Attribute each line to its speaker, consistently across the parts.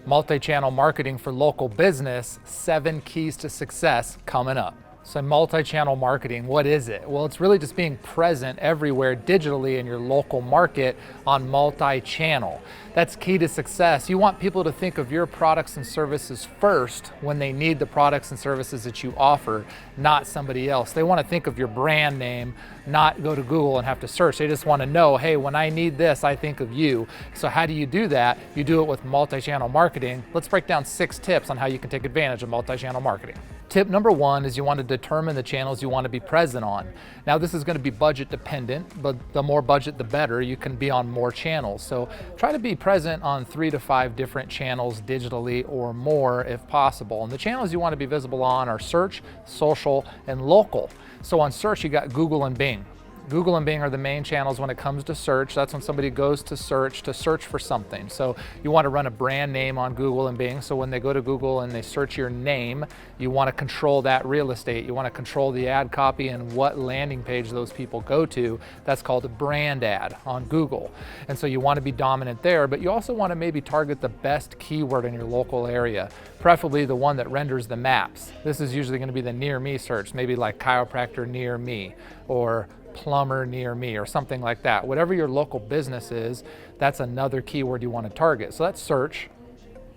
Speaker 1: Multi-channel marketing for local business, 7 keys to success coming up. So multi-channel marketing, what is it? Well, it's really just being present everywhere digitally in your local market on multi-channel. That's key to success. You want people to think of your products and services first when they need the products and services that you offer, not somebody else. They want to think of your brand name, not go to Google and have to search. They just want to know, hey, when I need this, I think of you. So how do you do that? You do it with multi-channel marketing. Let's break down 6 tips on how you can take advantage of multi-channel marketing. Tip number 1 is you want to determine the channels you want to be present on. Now this is going to be budget dependent, but the more budget the better. You can be on more channels. So try to be present on 3 to 5 different channels digitally or more if possible. And the channels you want to be visible on are search, social, and local. So on search you got Google and Bing. Google and Bing are the main channels when it comes to search. That's when somebody goes to search for something. So you want to run a brand name on Google and Bing. So when they go to Google and they search your name, you want to control that real estate. You want to control the ad copy and what landing page those people go to. That's called a brand ad on Google. And so you want to be dominant there, but you also want to maybe target the best keyword in your local area, preferably the one that renders the maps. This is usually going to be the near me search, maybe like chiropractor near me or plumber near me or something like that. Whatever your local business is, that's another keyword you want to target. So that's search.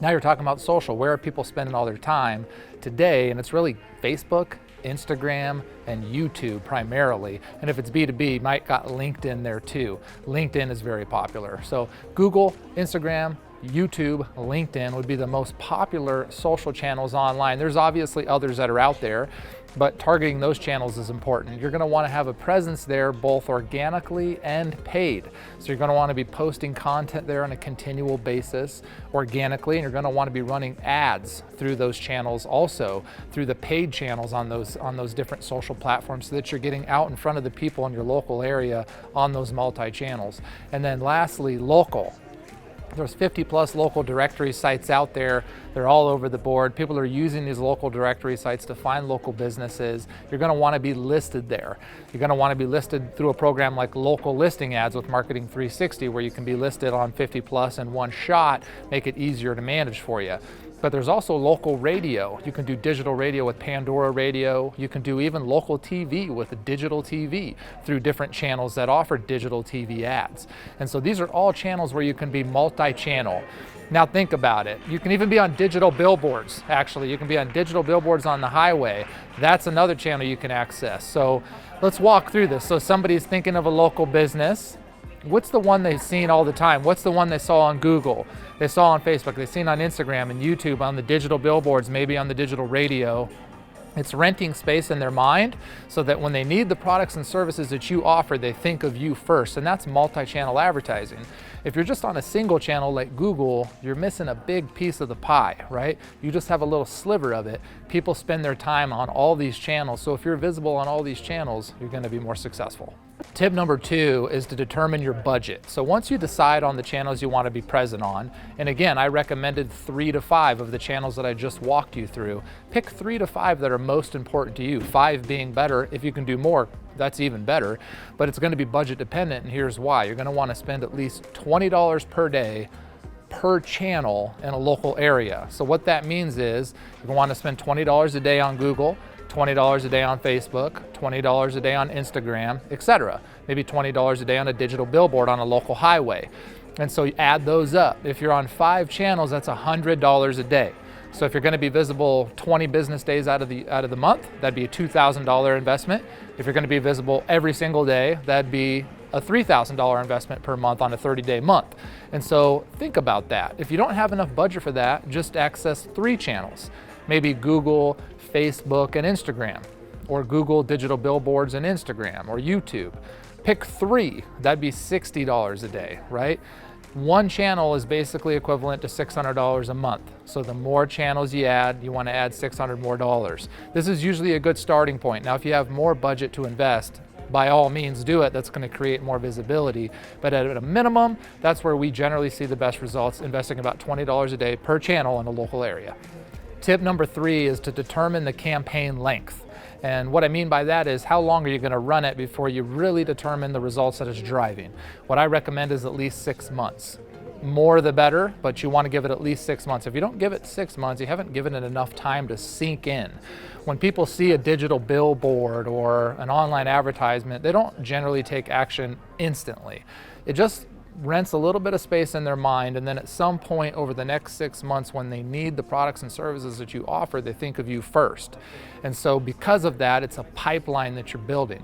Speaker 1: Now you're talking about social. Where are people spending all their time today? And it's really Facebook, Instagram, and YouTube primarily. And if it's B2B, you might got LinkedIn there too. LinkedIn is very popular. So Google, Instagram, YouTube, LinkedIn would be the most popular social channels online. There's obviously others that are out there, but targeting those channels is important. You're going to want to have a presence there both organically and paid. So you're going to want to be posting content there on a continual basis organically, and you're going to want to be running ads through those channels also, through the paid channels on those different social platforms, so that you're getting out in front of the people in your local area on those multi-channels. And then lastly, local. There's 50 plus local directory sites out there. They're all over the board. People are using these local directory sites to find local businesses. You're going to want to be listed there. You're going to want to be listed through a program like Local Listing Ads with Marketing 360, where you can be listed on 50 plus in one shot, make it easier to manage for you. But there's also local radio. You can do digital radio with Pandora Radio. You can do even local TV with a digital TV through different channels that offer digital TV ads. And so these are all channels where you can be multi-channel. Now think about it. You can even be on digital billboards, actually. You can be on digital billboards on the highway. That's another channel you can access. So let's walk through this. So somebody's thinking of a local business. What's the one they've seen all the time? What's the one they saw on Google? They saw on Facebook, they've seen on Instagram and YouTube, on the digital billboards, maybe on the digital radio. It's renting space in their mind so that when they need the products and services that you offer, they think of you first. And that's multi-channel advertising. If you're just on a single channel like Google, you're missing a big piece of the pie, right? You just have a little sliver of it. People spend their time on all these channels. So if you're visible on all these channels, you're going to be more successful. Tip number 2 is to determine your budget. So once you decide on the channels you want to be present on, and again, I recommended 3 to 5 of the channels that I just walked you through. Pick 3 to 5 that are most important to you, 5 being better. If you can do more, that's even better, but it's going to be budget dependent, and here's why. You're going to want to spend at least $20 per day per channel in a local area. So what that means is you're going to want to spend $20 a day on Google, $20 a day on Facebook, $20 a day on Instagram, etc. Maybe $20 a day on a digital billboard on a local highway. And so you add those up. If you're on 5 channels, that's $100 a day. So if you're going to be visible 20 business days out of the month, that'd be a $2,000 investment. If you're going to be visible every single day, that'd be a $3,000 investment per month on a 30-day month. And so think about that. If you don't have enough budget for that, just access 3 channels. Maybe Google, Facebook, and Instagram, or Google digital billboards and Instagram, or YouTube. Pick 3, that'd be $60 a day, right? One channel is basically equivalent to $600 a month. So the more channels you add, you want to add $600 more dollars. This is usually a good starting point. Now, if you have more budget to invest, by all means do it. That's going to create more visibility. But at a minimum, that's where we generally see the best results, investing about $20 a day per channel in a local area. Tip number 3 is to determine the campaign length. And what I mean by that is, how long are you going to run it before you really determine the results that it's driving? What I recommend is at least 6 months. more the better, but you want to give it at least 6 months. If you don't give it 6 months, you haven't given it enough time to sink in. When people see a digital billboard or an online advertisement, they don't generally take action instantly. It just rents a little bit of space in their mind, and then at some point over the next 6 months, when they need the products and services that you offer, they think of you first. And so because of that, it's a pipeline that you're building.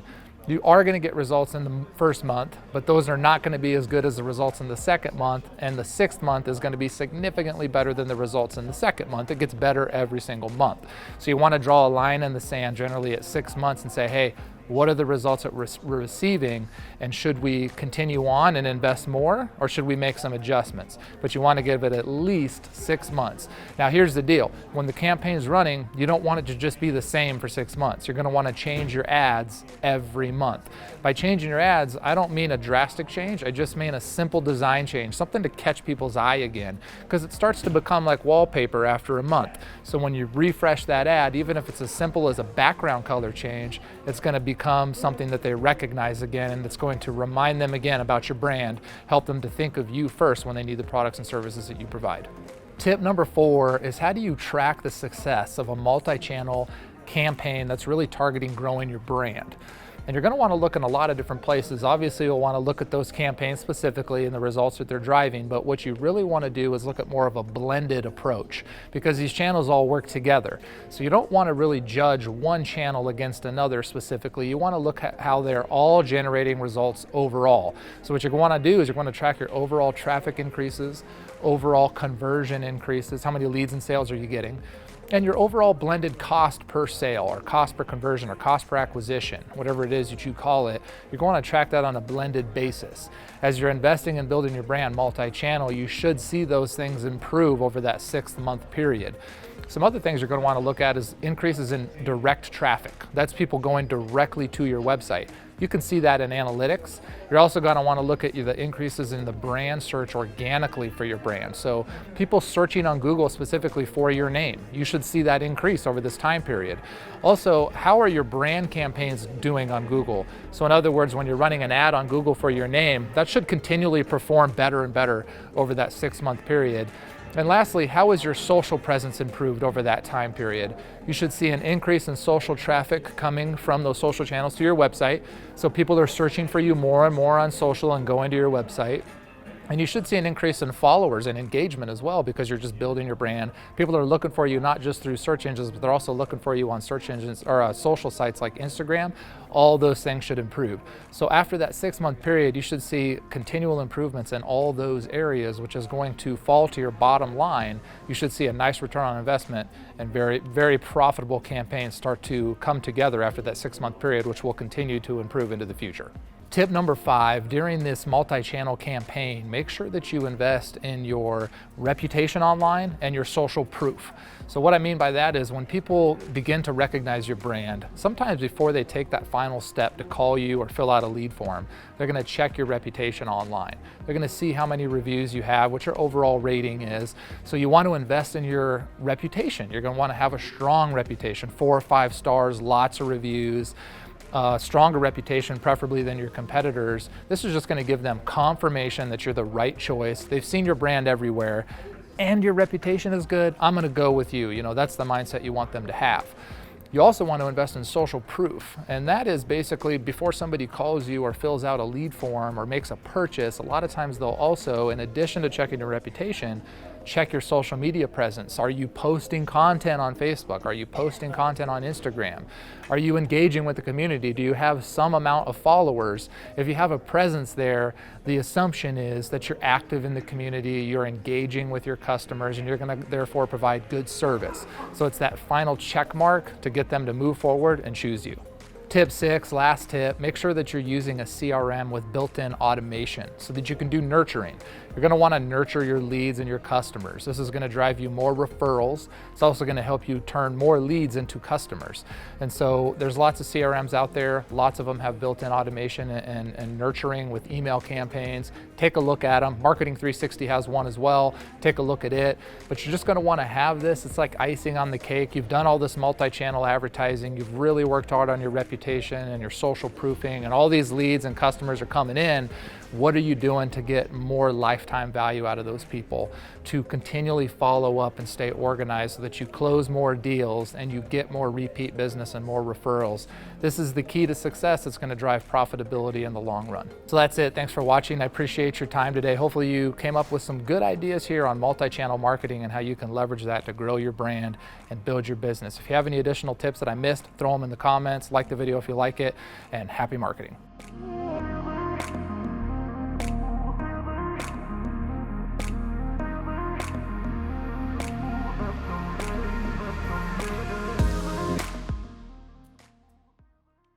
Speaker 1: You are going to get results in the first month, but those are not going to be as good as the results in the second month, and the 6th month is going to be significantly better than the results in the second month. It gets better every single month. So you want to draw a line in the sand generally at 6 months and say, hey, what are the results that we're receiving, and should we continue on and invest more, or should we make some adjustments? But you want to give it at least 6 months. Now here's the deal. When the campaign is running, you don't want it to just be the same for 6 months. You're going to want to change your ads every month. By changing your ads, I don't mean a drastic change. I just mean a simple design change, something to catch people's eye again, because it starts to become like wallpaper after a month. So when you refresh that ad, even if it's as simple as a background color change, it's going to become something that they recognize again, and it's going to remind them again about your brand, help them to think of you first when they need the products and services that you provide. Tip number 4 is, how do you track the success of a multi-channel campaign that's really targeting growing your brand? And you're going to want to look in a lot of different places. Obviously, you'll want to look at those campaigns specifically and the results that they're driving, but what you really want to do is look at more of a blended approach, because these channels all work together. So you don't want to really judge one channel against another specifically. You want to look at how they're all generating results overall. So what you're going to do is you're going to track your overall traffic increases, overall conversion increases, how many leads and sales are you getting, and your overall blended cost per sale, or cost per conversion, or cost per acquisition, whatever it is that you call it. You're going to track that on a blended basis. As you're investing in building your brand multi-channel, you should see those things improve over that 6-month period. Some other things you're going to want to look at is increases in direct traffic. That's people going directly to your website. You can see that in analytics. You're also going to want to look at the increases in the brand search organically for your brand. So people searching on Google specifically for your name, you should see that increase over this time period. Also, how are your brand campaigns doing on Google? So in other words, when you're running an ad on Google for your name, that should continually perform better and better over that 6-month period. And lastly, how has your social presence improved over that time period? You should see an increase in social traffic coming from those social channels to your website. So people are searching for you more and more on social and going to your website. And you should see an increase in followers and engagement as well, because you're just building your brand. People are looking for you not just through search engines, but they're also looking for you on search engines or social sites like Instagram. All those things should improve. So after that 6-month period, you should see continual improvements in all those areas, which is going to fall to your bottom line. You should see a nice return on investment, and very, very profitable campaigns start to come together after that 6-month period, which will continue to improve into the future. Tip number 5, during this multi-channel campaign, make sure that you invest in your reputation online and your social proof. So what I mean by that is, when people begin to recognize your brand, sometimes before they take that final step to call you or fill out a lead form, they're going to check your reputation online. They're going to see how many reviews you have, what your overall rating is. So you want to invest in your reputation. You're going to want to have a strong reputation, 4 or 5 stars, lots of reviews. Stronger reputation preferably than your competitors. This is just going to give them confirmation that you're the right choice. They've seen your brand everywhere and your reputation is good. I'm going to go with you. You know, that's the mindset you want them to have. You also want to invest in social proof, and that is basically before somebody calls you or fills out a lead form or makes a purchase, a lot of times they'll also, in addition to checking your reputation, check your social media presence. Are you posting content on Facebook? Are you posting content on Instagram? Are you engaging with the community? Do you have some amount of followers? If you have a presence there, the assumption is that you're active in the community, you're engaging with your customers, and you're going to therefore provide good service. So it's that final check mark to get them to move forward and choose you. Tip 6, last tip, make sure that you're using a CRM with built-in automation so that you can do nurturing. You're going to want to nurture your leads and your customers. This is going to drive you more referrals. It's also going to help you turn more leads into customers. And so there's lots of CRMs out there. Lots of them have built-in automation and nurturing with email campaigns. Take a look at them. Marketing 360 has one as well. Take a look at it. But you're just going to want to have this. It's like icing on the cake. You've done all this multi-channel advertising. You've really worked hard on your reputation and your social proofing, and all these leads and customers are coming in. What are you doing to get more lifetime value out of those people, to continually follow up and stay organized so that you close more deals and you get more repeat business and more referrals? This is the key to success. It's going to drive profitability in the long run. So that's it. Thanks for watching. I appreciate your time today. Hopefully you came up with some good ideas here on multi-channel marketing and how you can leverage that to grow your brand and build your business. If you have any additional tips that I missed, throw them in the comments. Like the video if you like it, and happy marketing.